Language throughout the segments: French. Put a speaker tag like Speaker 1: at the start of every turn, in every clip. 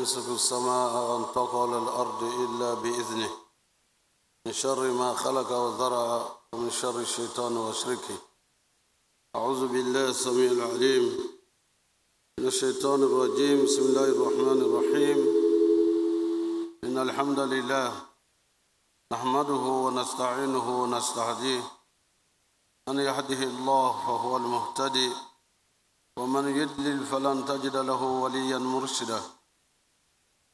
Speaker 1: يمسك السماء أن تقع على الأرض إلا بإذنه من شر ما خلق وذرع ومن شر الشيطان وشركه. أعوذ بالله السميع العليم من الشيطان الرجيم. بسم الله الرحمن الرحيم. إن الحمد لله نحمده ونستعينه ونستهديه. من يهده الله فهو المهتدي ومن يضلل فلن تجد له وليا مرشدا.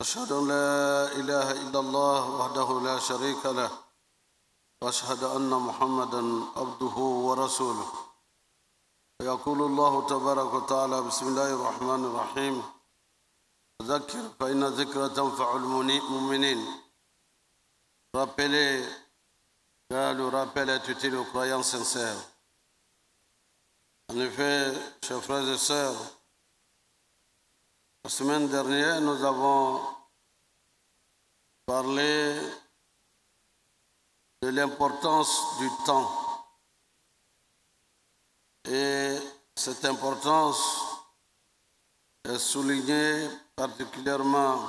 Speaker 1: أشهد أن لا إله إلا الله وحده لا شريك له وأشهد أن محمدا عبده ورسوله. يقول الله تبارك وتعالى: بسم الله الرحمن الرحيم. ذكر فإن الذكر تنفع المؤمنين. Rappelez, car le rappel est utile aux croyants sincères. En effet, chers frères et sœurs, la semaine dernière, nous avons parlé de l'importance du temps. Et cette importance est soulignée particulièrement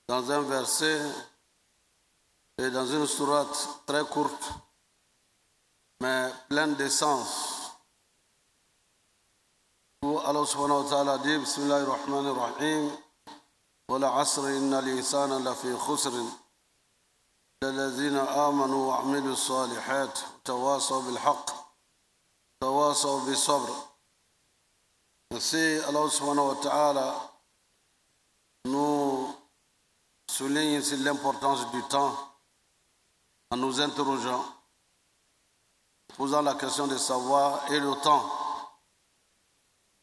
Speaker 1: dans un verset et dans une sourate très courte, mais pleine d'essence. Où Allah subhanahu wa ta'ala dit: Bismillahir Rahmanir Rahim, wa la asri inna l'insana lafi khusrin lillazina amanu wa amilu salihat tawasaw bil haqq tawasaw bis sabr. Ainsi, Allah subhanahu wa ta'ala nous souligne ici l'importance du temps en nous interrogeant, posant la question de savoir et le temps.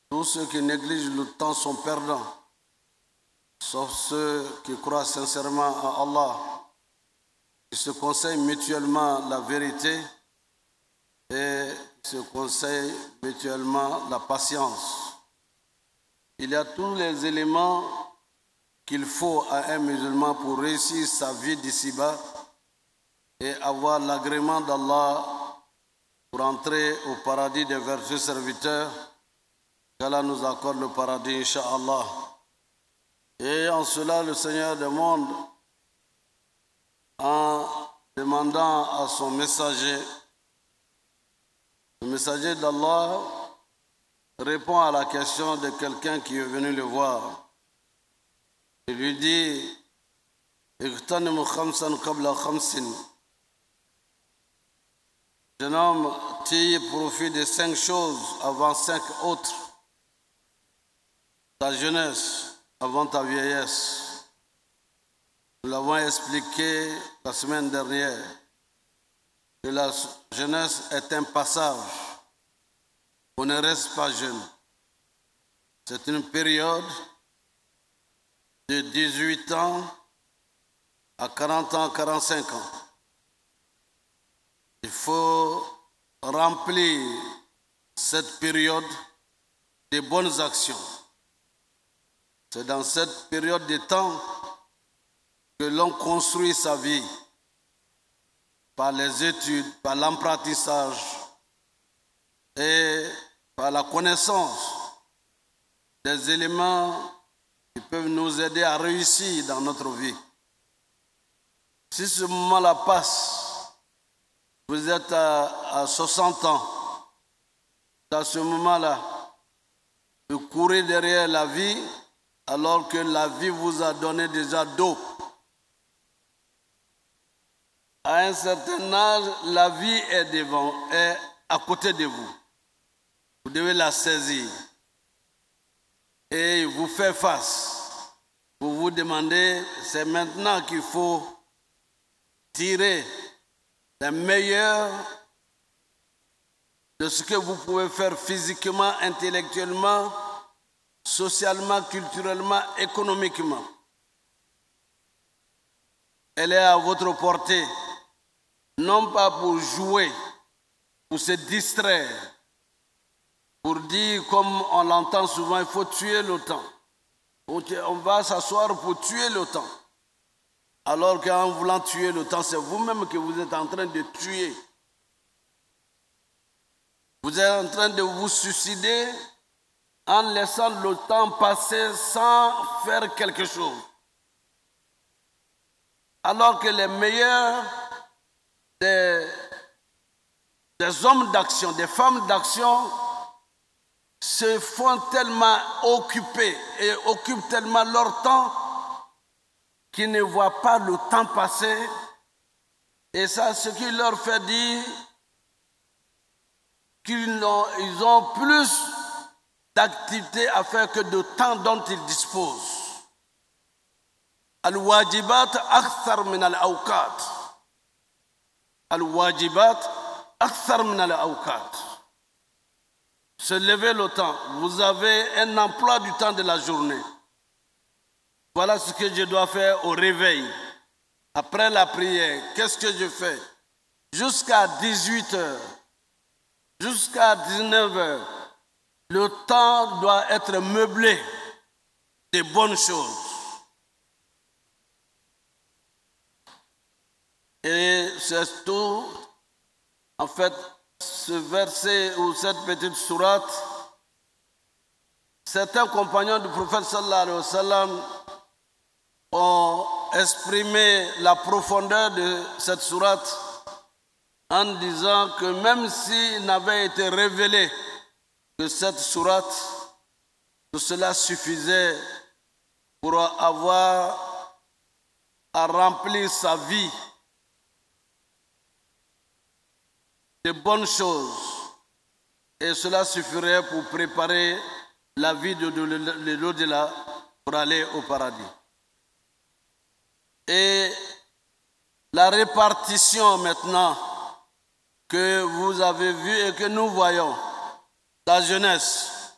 Speaker 1: Tous ceux qui négligent le temps sont perdants, sauf ceux qui croient sincèrement en Allah, qui se conseillent mutuellement la vérité et se conseillent mutuellement la patience. Il y a tous les éléments qu'il faut à un musulman pour réussir sa vie d'ici-bas et avoir l'agrément d'Allah pour entrer au paradis des vertueux serviteurs. Qu'Allah nous accorde le paradis, Inch'Allah. Et en cela, le Seigneur des mondes, en demandant à son messager, le messager d'Allah répond à la question de quelqu'un qui est venu le voir. Il lui dit: Iqtanimu khamsan qabla khamsin. Jeune homme, tire profit de 5 choses avant 5 autres. Ta jeunesse avant ta vieillesse. Nous l'avons expliqué la semaine dernière que la jeunesse est un passage. On ne reste pas jeune. C'est une période de 18 ans à 40 ans, 45 ans. Il faut remplir cette période de bonnes actions. C'est dans cette période de temps que l'on construit sa vie par les études, par l'apprentissage et par la connaissance des éléments qui peuvent nous aider à réussir dans notre vie. Si ce moment-là passe, vous êtes à 60 ans, dans ce moment-là, vous courez derrière la vie alors que la vie vous a donné déjà d'eau. À un certain âge, la vie est à côté de vous. Vous devez la saisir et vous faire face. Vous vous demandez, c'est maintenant qu'il faut tirer le meilleur de ce que vous pouvez faire physiquement, intellectuellement, socialement, culturellement, économiquement. Elle est à votre portée, non pas pour jouer, pour se distraire, pour dire, comme on l'entend souvent, il faut tuer le temps. On va s'asseoir pour tuer le temps. Alors qu'en voulant tuer le temps, c'est vous-même que vous êtes en train de tuer. Vous êtes en train de vous suicider en laissant le temps passer sans faire quelque chose. Alors que les meilleurs des hommes d'action, des femmes d'action, se font tellement occuper et occupent tellement leur temps qu'ils ne voient pas le temps passer. Et ça, ce qui leur fait dire qu'ils ont plus d'activités à faire que de temps dont ils disposent. Al-wajibat akthar min al-awqat. Al-wajibat akthar min al-awqat. Se lever le temps. Vous avez un emploi du temps de la journée. Voilà ce que je dois faire au réveil. Après la prière, qu'est-ce que je fais? Jusqu'à 18h, jusqu'à 19h, le temps doit être meublé de bonnes choses. Et c'est tout, en fait, ce verset ou cette petite sourate, certains compagnons du prophète sallallahu alayhi wa sallam ont exprimé la profondeur de cette sourate en disant que même s'il n'avait été révélé que cette sourate, que cela suffisait pour avoir à remplir sa vie de bonnes choses, et cela suffirait pour préparer la vie de l'au-delà pour aller au paradis. Et la répartition maintenant que vous avez vue et que nous voyons, ta jeunesse,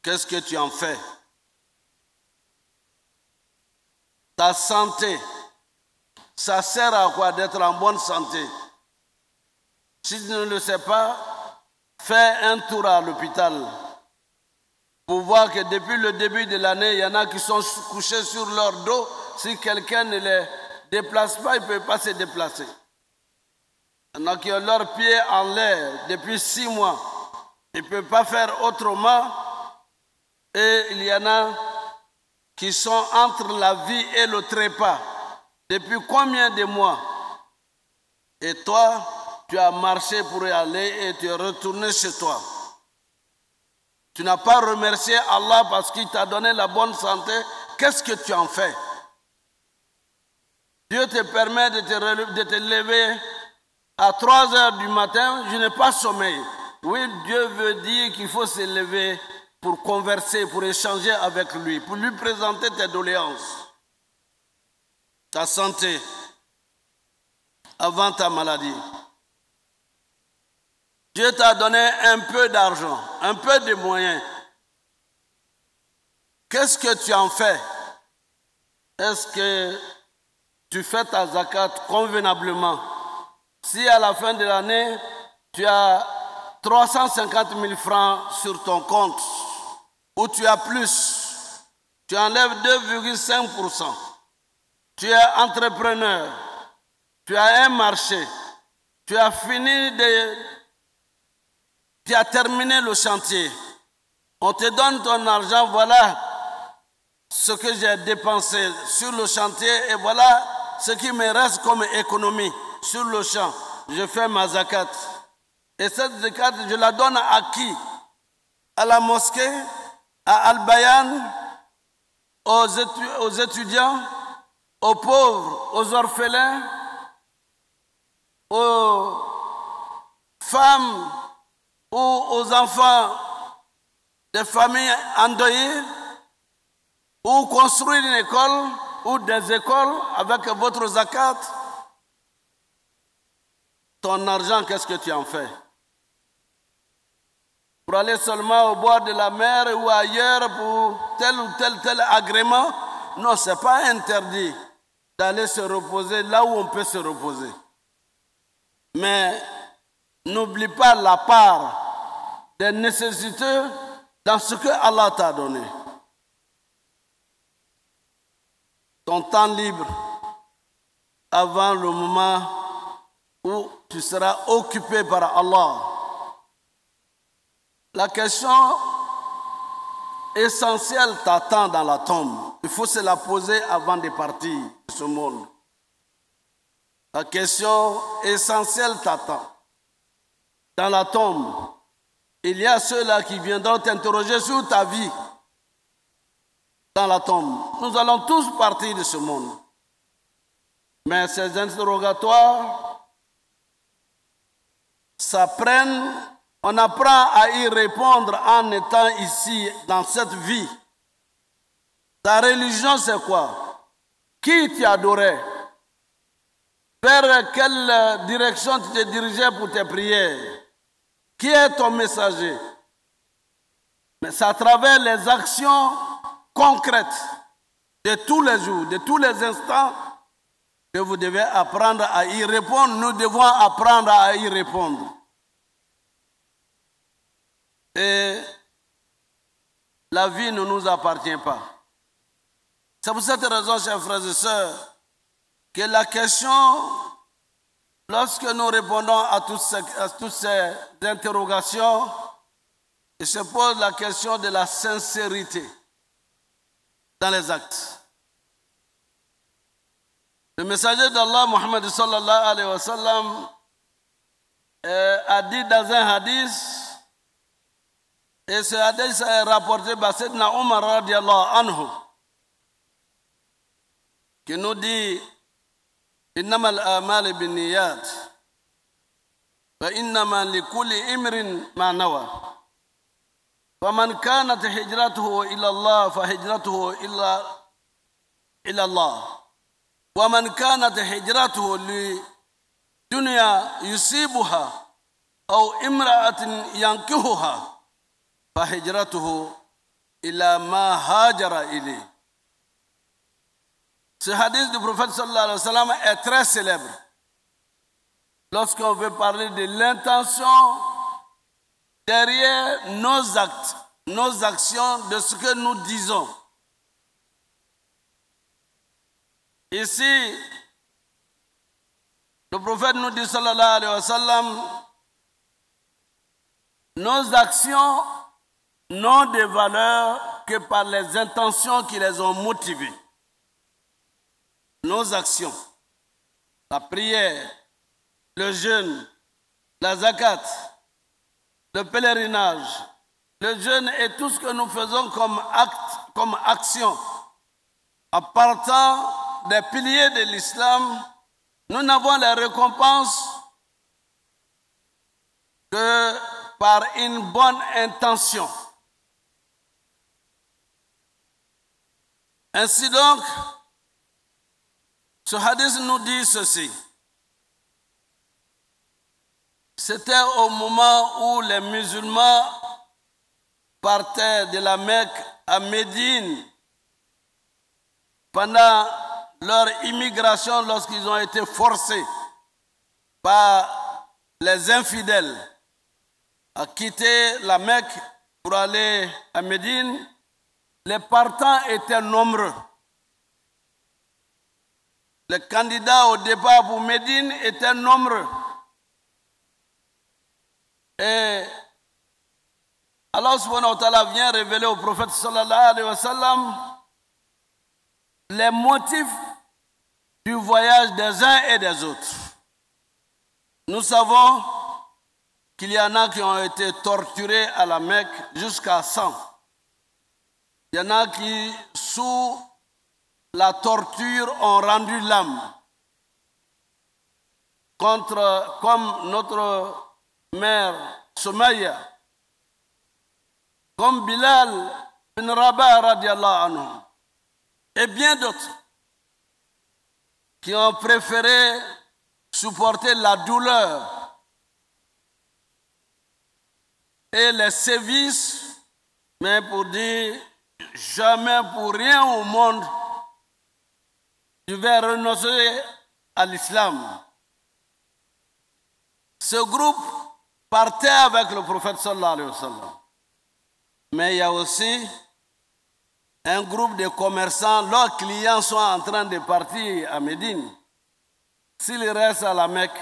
Speaker 1: qu'est-ce que tu en fais? Ta santé, ça sert à quoi d'être en bonne santé? Si tu ne le sais pas, fais un tour à l'hôpital pour voir que depuis le début de l'année, il y en a qui sont couchés sur leur dos. Si quelqu'un ne les déplace pas, ils ne peuvent pas se déplacer. Il y en a qui ont leurs pieds en l'air depuis 6 mois. Ils ne peuvent pas faire autrement. Et il y en a qui sont entre la vie et le trépas. Depuis combien de mois? Et toi, tu as marché pour y aller et tu es retourné chez toi. Tu n'as pas remercié Allah parce qu'il t'a donné la bonne santé. Qu'est-ce que tu en fais? Dieu te permet de te lever à 3 heures du matin. Je n'ai pas sommeil. Oui, Dieu veut dire qu'il faut se lever pour converser, pour échanger avec lui, pour lui présenter tes doléances, ta santé, avant ta maladie. Dieu t'a donné un peu d'argent, un peu de moyens. Qu'est-ce que tu en fais? Est-ce que tu fais ta zakat convenablement? Si à la fin de l'année, tu as 350 000 francs sur ton compte, ou tu as plus, tu enlèves 2,5%. Tu es entrepreneur, tu as un marché, tu as tu as terminé le chantier. On te donne ton argent, voilà ce que j'ai dépensé sur le chantier et voilà ce qui me reste comme économie sur le champ. Je fais ma zakat. Et cette zakat, je la donne à qui? À la mosquée, à Al-Bayan, aux étudiants, aux pauvres, aux orphelins, aux femmes ou aux enfants des familles endeuillées, ou construire une école ou des écoles avec votre zakat. Ton argent, qu'est-ce que tu en fais? Pour aller seulement au bord de la mer ou ailleurs pour tel ou tel agrément? Non, ce n'est pas interdit d'aller se reposer là où on peut se reposer. Mais n'oublie pas la part des nécessités dans ce que Allah t'a donné. Ton temps libre avant le moment où tu seras occupé par Allah. La question essentielle t'attend dans la tombe. Il faut se la poser avant de partir de ce monde. La question essentielle t'attend. Dans la tombe, il y a ceux-là qui viendront t'interroger sur ta vie. Dans la tombe, nous allons tous partir de ce monde. Mais ces interrogatoires s'apprennent, on apprend à y répondre en étant ici, dans cette vie. Ta religion, c'est quoi? Qui t'adorait? Vers quelle direction tu te dirigeais pour tes prières? Qui est ton messager? Mais c'est à travers les actions concrètes de tous les jours, de tous les instants, que vous devez apprendre à y répondre. Nous devons apprendre à y répondre. Et la vie ne nous appartient pas. C'est pour cette raison, chers frères et sœurs, que la question, lorsque nous répondons à toutes ces interrogations, il se pose la question de la sincérité dans les actes. Le messager d'Allah, Muhammad sallallahu alayhi wa sallam, a dit dans un hadith, et ce hadith est rapporté par Sayyidina Omar radiallahu anhu, qui nous dit إنما الآمال بالنيات فإنما لكل امرئ ما نوى فمن كانت هجرته إلى الله فهجرته إلى الله ومن كانت هجرته لدنيا يصيبها أو امرأة ينكحها فهجرته إلى ما هاجر إليه. Ce hadith du prophète sallallahu alayhi wa sallam est très célèbre. Lorsqu'on veut parler de l'intention derrière nos actes, nos actions, de ce que nous disons. Ici, le prophète nous dit sallallahu alayhi wa sallam, nos actions n'ont de valeur que par les intentions qui les ont motivées. Nos actions, la prière, le jeûne, la zakat, le pèlerinage, le jeûne et tout ce que nous faisons comme acte, comme action, en partant des piliers de l'islam, nous n'avons la récompense que par une bonne intention. Ainsi donc, ce hadith nous dit ceci. C'était au moment où les musulmans partaient de la Mecque à Médine pendant leur immigration, lorsqu'ils ont été forcés par les infidèles à quitter la Mecque pour aller à Médine. Les partants étaient nombreux. Les candidats au départ pour Médine étaient nombreux. Et Allah subhanahu wa ta'ala vient révéler au prophète sallallahu alayhi wa sallam les motifs du voyage des uns et des autres. Nous savons qu'il y en a qui ont été torturés à la Mecque jusqu'à 100. Il y en a qui, sous la torture, ont rendu l'âme. Comme notre mère Soumaïa, comme Bilal bin Rabah radiallahu anhu, et bien d'autres qui ont préféré supporter la douleur et les sévices, mais pour dire jamais pour rien au monde je vais renoncer à l'islam. Ce groupe partait avec le prophète sallallahu alayhi wa sallam. Mais il y a aussi un groupe de commerçants, leurs clients sont en train de partir à Médine. S'ils restent à la Mecque,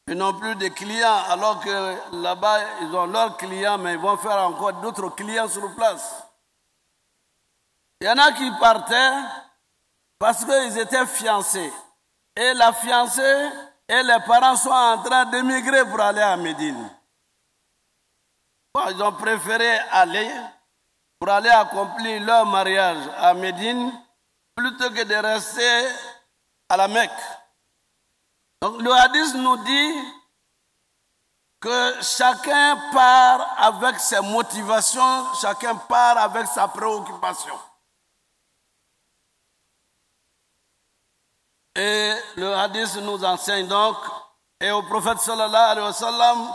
Speaker 1: Ils n'ont plus de clients, alors que là-bas, ils ont leurs clients, mais ils vont faire encore d'autres clients sur place. Il y en a qui partaient parce qu'ils étaient fiancés. Et la fiancée et les parents sont en train d'émigrer pour aller à Médine. Ils ont préféré aller pour aller accomplir leur mariage à Médine plutôt que de rester à la Mecque. Donc le hadith nous dit que chacun part avec ses motivations, chacun part avec sa préoccupation. Et le hadith nous enseigne donc, et au prophète sallallahu alayhi wa sallam,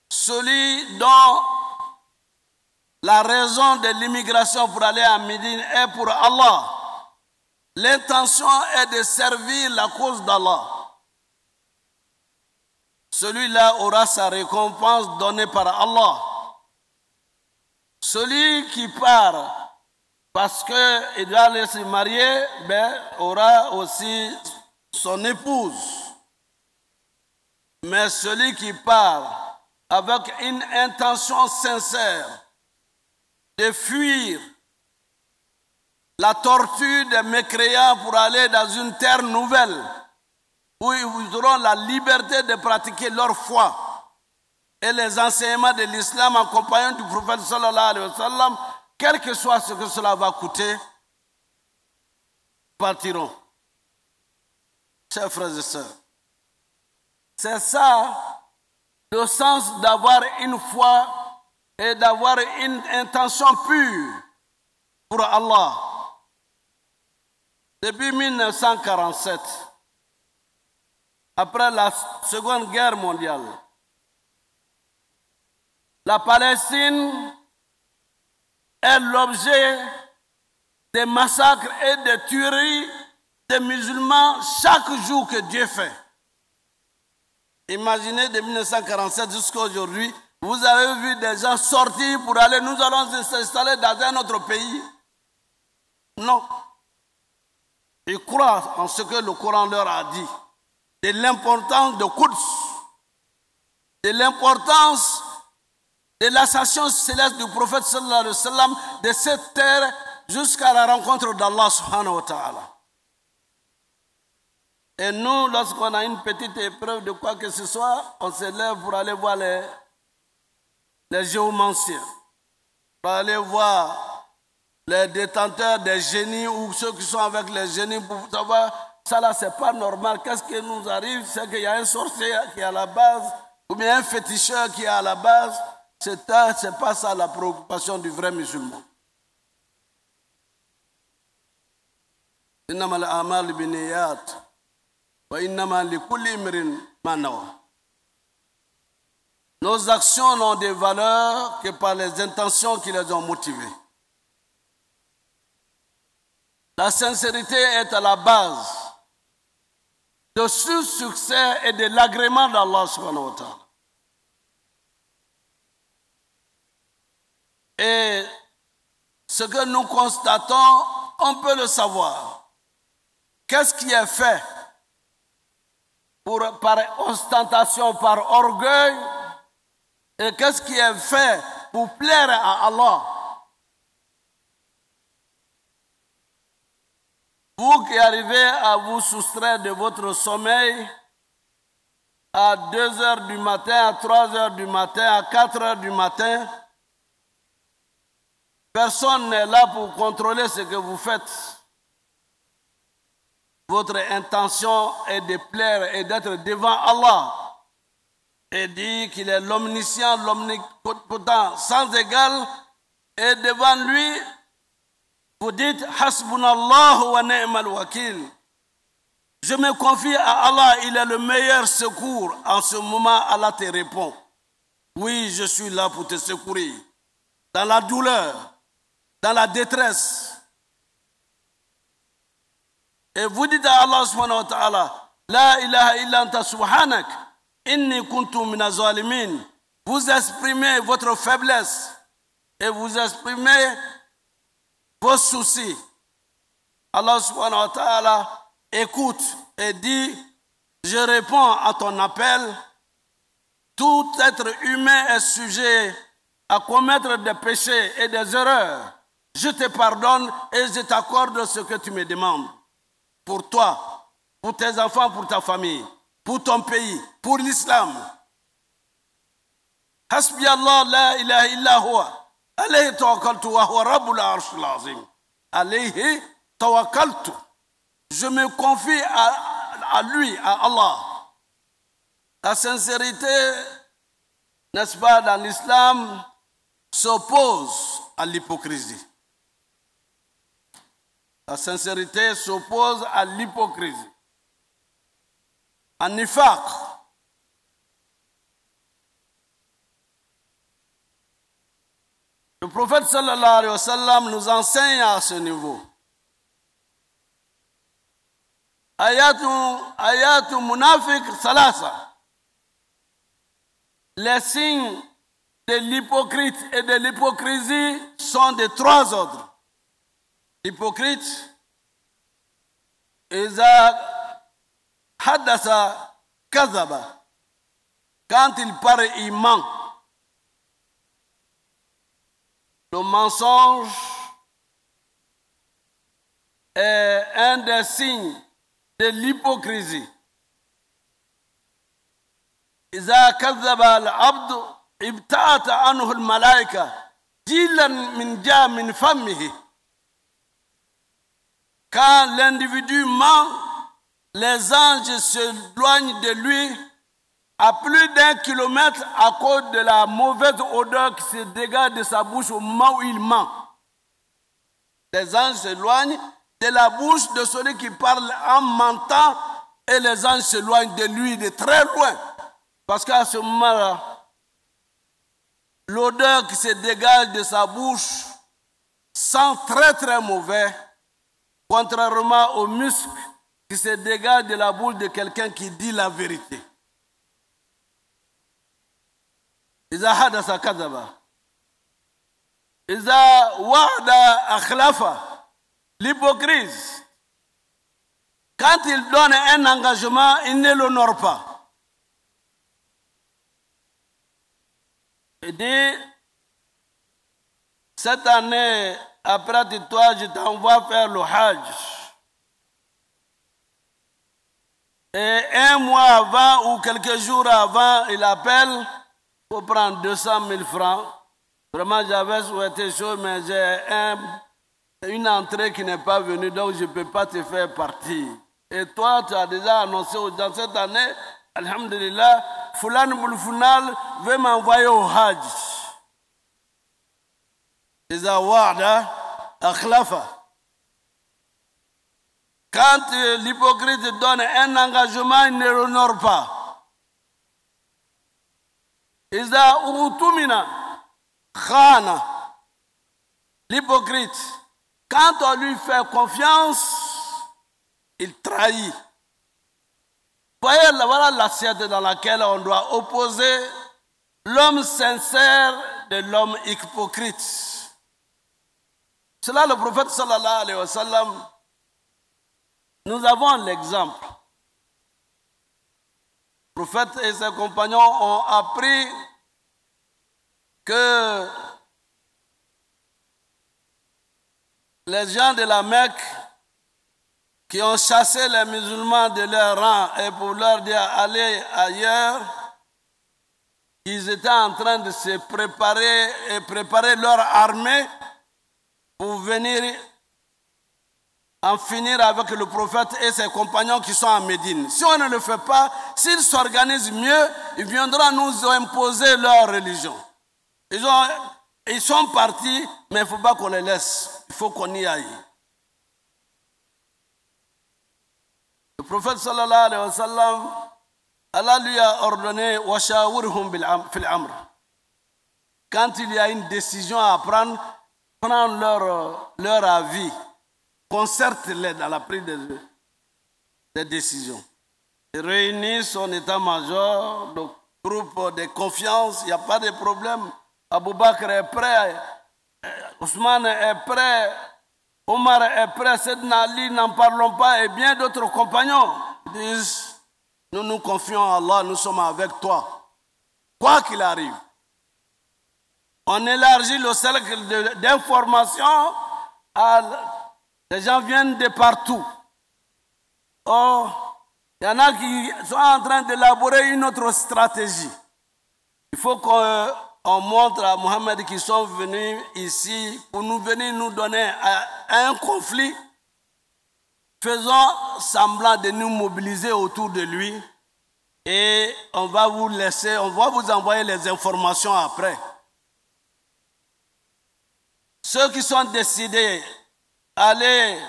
Speaker 1: celui dont la raison de l'immigration pour aller à Médine est pour Allah. L'intention est de servir la cause d'Allah. Celui-là aura sa récompense donnée par Allah. Celui qui part parce qu'il doit aller se marier, aura aussi son épouse. Mais celui qui part avec une intention sincère de fuir la torture des mécréants pour aller dans une terre nouvelle, où ils auront la liberté de pratiquer leur foi et les enseignements de l'islam en compagnie du prophète sallallahu alayhi wa sallam, quel que soit ce que cela va coûter, partiront. Chers frères et sœurs, c'est ça le sens d'avoir une foi et d'avoir une intention pure pour Allah. Depuis 1947, après la Seconde Guerre mondiale, la Palestine est l'objet des massacres et des tueries des musulmans chaque jour que Dieu fait. Imaginez de 1947 jusqu'à aujourd'hui, vous avez vu des gens sortir pour aller, nous allons s'installer dans un autre pays. Non. Ils croient en ce que le Coran leur a dit, de l'importance de Quds, de l'importance de l'ascension céleste du prophète sallallahu alayhi wa sallam de cette terre jusqu'à la rencontre d'Allah subhanahu wa ta'ala. Et nous, lorsqu'on a une petite épreuve de quoi que ce soit, on se lève pour aller voir les géomanciens, pour aller voir les détenteurs des génies ou ceux qui sont avec les génies pour savoir, ça là c'est pas normal, qu'est-ce qui nous arrive, c'est qu'il y a un sorcier qui est à la base, ou bien un féticheur qui est à la base. C'est pas ça la préoccupation du vrai musulman. Innama al-a'mal binniyat wa innama likulli imrin ma nawa. Nos actions n'ont de valeur que par les intentions qui les ont motivées. La sincérité est à la base de ce succès et de l'agrément d'Allah subhanahu wa ta'ala. Et ce que nous constatons, on peut le savoir. Qu'est-ce qui est fait par ostentation, par orgueil, et qu'est-ce qui est fait pour plaire à Allah? Vous qui arrivez à vous soustraire de votre sommeil à 2 heures du matin, à 3 heures du matin, à 4 heures du matin, personne n'est là pour contrôler ce que vous faites. Votre intention est de plaire et d'être devant Allah et dit qu'il est l'omniscient, l'omnipotent, sans égal, et devant lui, vous dites Hasbunallahu wa ni'mal wakil. Je me confie à Allah, il est le meilleur secours. En ce moment, Allah te répond. Oui, je suis là pour te secourir. Dans la douleur, dans la détresse. Et vous dites à Allah subhanahu wa ta'ala, La ilaha illa anta subhanak, inni kuntu minaz zalimin. Vous exprimez votre faiblesse et vous exprimez vos soucis. Allah subhanahu wa ta'ala écoute et dit, je réponds à ton appel. Tout être humain est sujet à commettre des péchés et des erreurs. Je te pardonne et je t'accorde ce que tu me demandes. Pour toi, pour tes enfants, pour ta famille, pour ton pays, pour l'islam. Hasbi Allah la ilaha illa huwa. Alayhi tawakkaltu wa huwa rabbul arshil azim. Alayhi tawakkaltu. Je me confie à lui, à Allah. La sincérité, n'est-ce pas, dans l'islam, s'oppose à l'hypocrisie. La sincérité s'oppose à l'hypocrisie. À nifaq. Le prophète sallallahu alayhi wa sallam nous enseigne à ce niveau. Ayatu munafiq salasa. Les signes de l'hypocrite et de l'hypocrisie sont de trois ordres. L'hypocrite, iza haddasa kazaba. Quand il parle, il ment. Le mensonge est un des signes de l'hypocrisie. إذا كذب العبد ابتعت عنه الملائكة جيلا من جاء من فمه. Quand l'individu ment, les anges s'éloignent de lui à plus d'1 kilomètre à cause de la mauvaise odeur qui se dégage de sa bouche au moment où il ment. Les anges s'éloignent de la bouche de celui qui parle en mentant et les anges s'éloignent de lui de très loin. Parce qu'à ce moment-là, l'odeur qui se dégage de sa bouche sent très très mauvais, contrairement au musc qui se dégage de la bouche de quelqu'un qui dit la vérité. إذا حدث كذب إذا وعد أخلف. L'hypocrite, quand il donne un engagement, il ne l'honore pas. Il dit, cette année, après toi, je t'envoie faire le Hajj. Et un mois avant ou quelques jours avant, il appelle pour prendre 200 000 francs. Vraiment, j'avais souhaité chose, mais j'ai une entrée qui n'est pas venue, donc je ne peux pas te faire partir. Et toi, tu as déjà annoncé aux gens cette année, alhamdulillah, Fulan Boulfounal veut m'envoyer au Hajj. Iza wa'da akhlafa. Quand l'hypocrite donne un engagement, il ne l'honore pas. Iza utumina khana. L'hypocrite, quand on lui fait confiance, il trahit. Voyez, voilà l'assiette dans laquelle on doit opposer l'homme sincère de l'homme hypocrite. Cela, le prophète sallallahu alayhi wa sallam, nous avons l'exemple. Le prophète et ses compagnons ont appris que les gens de la Mecque qui ont chassé les musulmans de leur rang et pour leur dire allez ailleurs, ils étaient en train de se préparer et préparer leur armée pour venir en finir avec le prophète et ses compagnons qui sont à Médine. Si on ne le fait pas, s'ils s'organisent mieux, ils viendront nous imposer leur religion. Ils sont partis, mais il ne faut pas qu'on les laisse. Il faut qu'on y aille. Le prophète sallallahu alayhi wa sallam, Allah lui a ordonné « Washawurhum fil amr ». Quand il y a une décision à prendre, prendre leur avis, concerte-les dans la prise des décisions. Il réunit son état-major, le groupe de confiance, il n'y a pas de problème. Abou Bakr est prêt, Ousmane est prêt, Omar est prêt, Sayyidina Ali, n'en parlons pas, et bien d'autres compagnons disent nous nous confions à Allah, nous sommes avec toi. Quoi qu'il arrive. On élargit le cercle d'information. Les gens viennent de partout. Oh, il y en a qui sont en train d'élaborer une autre stratégie. Il faut qu'on montre à Mohamed qu'ils sont venus ici pour nous venir nous donner un conflit. Faisons semblant de nous mobiliser autour de lui et on va vous laisser, on va vous envoyer les informations après. Ceux qui sont décidés à aller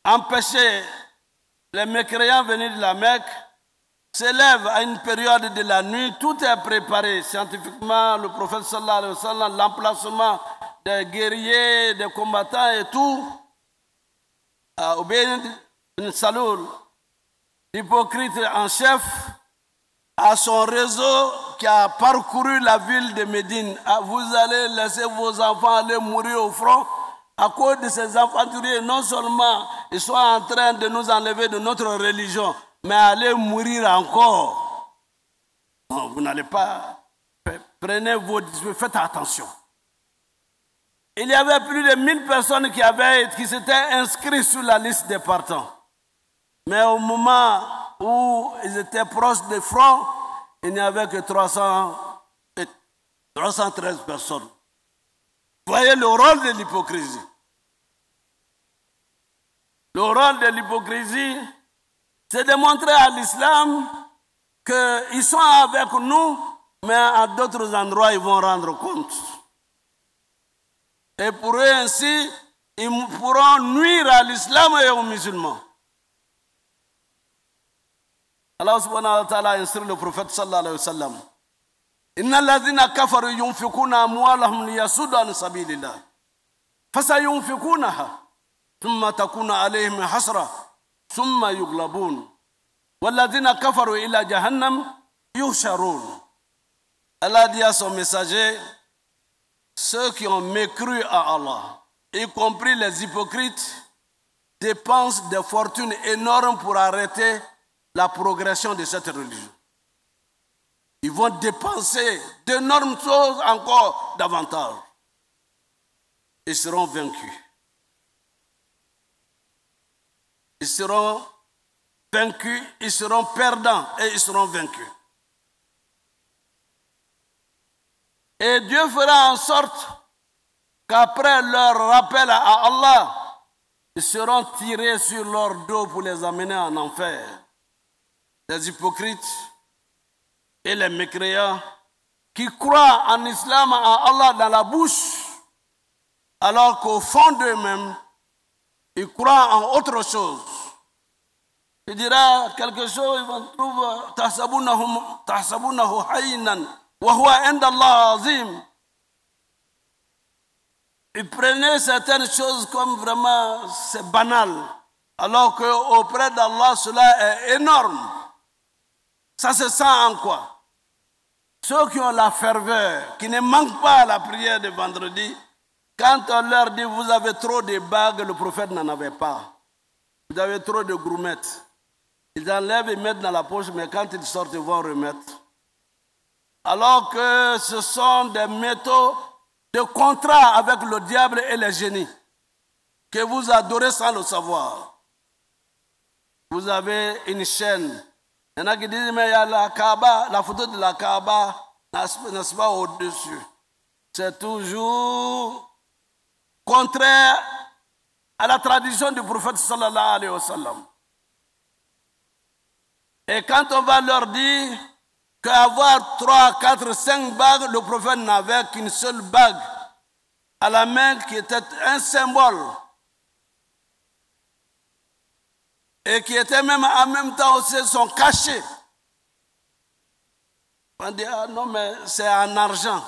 Speaker 1: empêcher les mécréants venir de la Mecque s'élèvent à une période de la nuit. Tout est préparé scientifiquement, le prophète sallallahu alayhi wa sallam, l'emplacement des guerriers, des combattants et tout. Ubay ibn Saloul, l'hypocrite en chef, à son réseau qui a parcouru la ville de Médine. Vous allez laisser vos enfants aller mourir au front à cause de ces aventuriers. Non seulement ils sont en train de nous enlever de notre religion, mais aller mourir encore. Non, vous n'allez pas. Prenez vos dispositions, faites attention. Il y avait plus de 1000 personnes qui s'étaient inscrites sur la liste des partants. Mais au moment où ils étaient proches des fronts, il n'y avait que 313 personnes. Vous voyez le rôle de l'hypocrisie. Le rôle de l'hypocrisie, c'est de montrer à l'islam qu'ils sont avec nous, mais à d'autres endroits, ils vont rendre compte. Et pour eux ainsi, ils pourront nuire à l'islam et aux musulmans. Allah subhanahu wa ta'ala instruit le prophète sallallahu alayhi wa sallam. Inna alladhina kafaru yunfikuna amwalahum liyasuddu an sabilillah. Fasayunfikunaha. Thumma takuna alayhim hasra. Thumma yughlabun. Walladhina kafaru ila jahannam yuhsharun. Allah dit à son messager, ceux qui ont mécru à Allah, y compris les hypocrites, dépensent des fortunes énormes pour arrêter la progression de cette religion. Ils vont dépenser d'énormes choses encore davantage. Ils seront vaincus. Ils seront vaincus, ils seront perdants et ils seront vaincus. Et Dieu fera en sorte qu'après leur rappel à Allah, ils seront tirés sur leur dos pour les amener en enfer. Les hypocrites et les mécréants qui croient en islam, en Allah dans la bouche, alors qu'au fond d'eux-mêmes, ils croient en autre chose. Il dira quelque chose, ils vont trouver tahsabunahu haynan wa huwa inda Allah azim. Ils prenaient certaines choses comme vraiment c'est banal, alors qu'auprès d'Allah cela est énorme. Ça se sent en quoi? Ceux qui ont la ferveur, qui ne manquent pas à la prière de vendredi, quand on leur dit vous avez trop de bagues, le prophète n'en avait pas. Vous avez trop de groumettes. Ils enlèvent et mettent dans la poche, mais quand ils sortent, ils vont remettre. Alors que ce sont des métaux de contrat avec le diable et les génies que vous adorez sans le savoir. Vous avez une chaîne. Il y en a qui disent, mais il y a la Kaaba, la photo de la Kaaba, n'est-ce pas, au-dessus. C'est toujours contraire à la tradition du prophète sallallahu alayhi wa sallam. Et quand on va leur dire qu'avoir 3, 4, 5 bagues, le prophète n'avait qu'une seule bague à la main qui était un symbole. Et qui était même en même temps aussi son cachet. On dit, ah non, mais c'est en argent.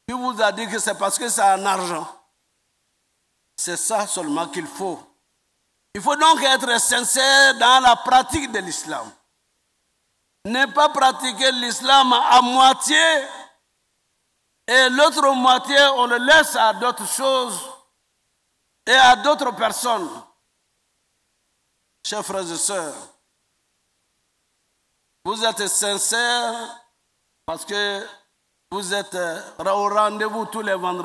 Speaker 1: Qui vous a dit que c'est parce que c'est en argent? C'est ça seulement qu'il faut. Il faut donc être sincère dans la pratique de l'islam. Ne pas pratiquer l'islam à moitié et l'autre moitié, on le laisse à d'autres choses et à d'autres personnes. Chers frères et sœurs, Vous êtes sincères parce que vous êtes au rendez-vous tous les vendredis.